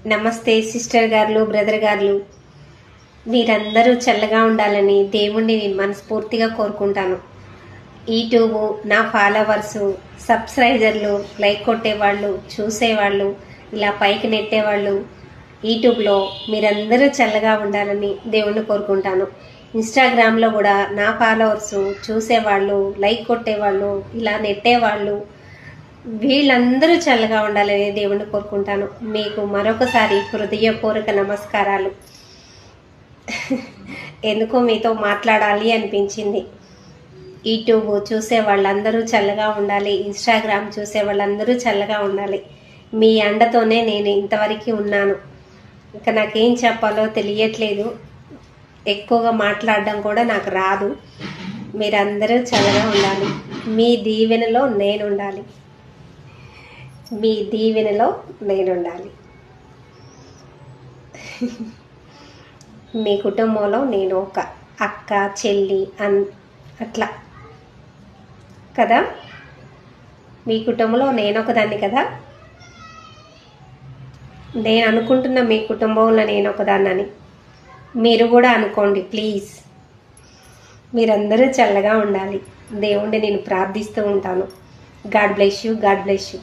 నమస్తే సిస్టర్ గారు, బ్రదర్ గారు, మీరందరూ చల్లగా ఉండాలని దేవుణ్ణి నేను మనస్ఫూర్తిగా కోరుకుంటాను. యూట్యూబ్ నా ఫాలోవర్సు, సబ్స్క్రైబర్లు, లైక్ కొట్టేవాళ్ళు, చూసేవాళ్ళు, ఇలా పైకి నెట్టేవాళ్ళు, యూట్యూబ్లో మీరందరూ చల్లగా ఉండాలని దేవుణ్ణి కోరుకుంటాను. ఇన్స్టాగ్రామ్లో కూడా నా ఫాలోవర్సు, చూసేవాళ్ళు, లైక్ కొట్టేవాళ్ళు, ఇలా నెట్టేవాళ్ళు, వీళ్ళందరూ చల్లగా ఉండాలని దేవుణ్ణి కోరుకుంటాను. మీకు మరొకసారి హృదయపూర్వక నమస్కారాలు. ఎందుకో మీతో మాట్లాడాలి అనిపించింది. యూట్యూబ్ చూసే వాళ్ళందరూ చల్లగా ఉండాలి, ఇన్స్టాగ్రామ్ చూసే వాళ్ళందరూ చల్లగా ఉండాలి. మీ అండతోనే నేను ఇంతవరకు ఉన్నాను. ఇంకా నాకేం చెప్పాలో తెలియట్లేదు. ఎక్కువగా మాట్లాడడం కూడా నాకు రాదు. మీరందరూ చల్లగా ఉండాలి. మీ దీవెనలో నేను ఉండాలి. మీ దీవెనలో నేను ఉండాలి. మీ కుటుంబంలో నేను ఒక అక్క, చెల్లి అట్లా కదా. మీ కుటుంబంలో నేను ఒకదాన్ని కదా. నేను అనుకుంటున్న మీ కుటుంబంలో నేను ఒకదాన్నని మీరు కూడా అనుకోండి ప్లీజ్. మీరందరూ చల్లగా ఉండాలి. దేవుణ్ణి నేను ప్రార్థిస్తూ ఉంటాను. God bless you, God bless you.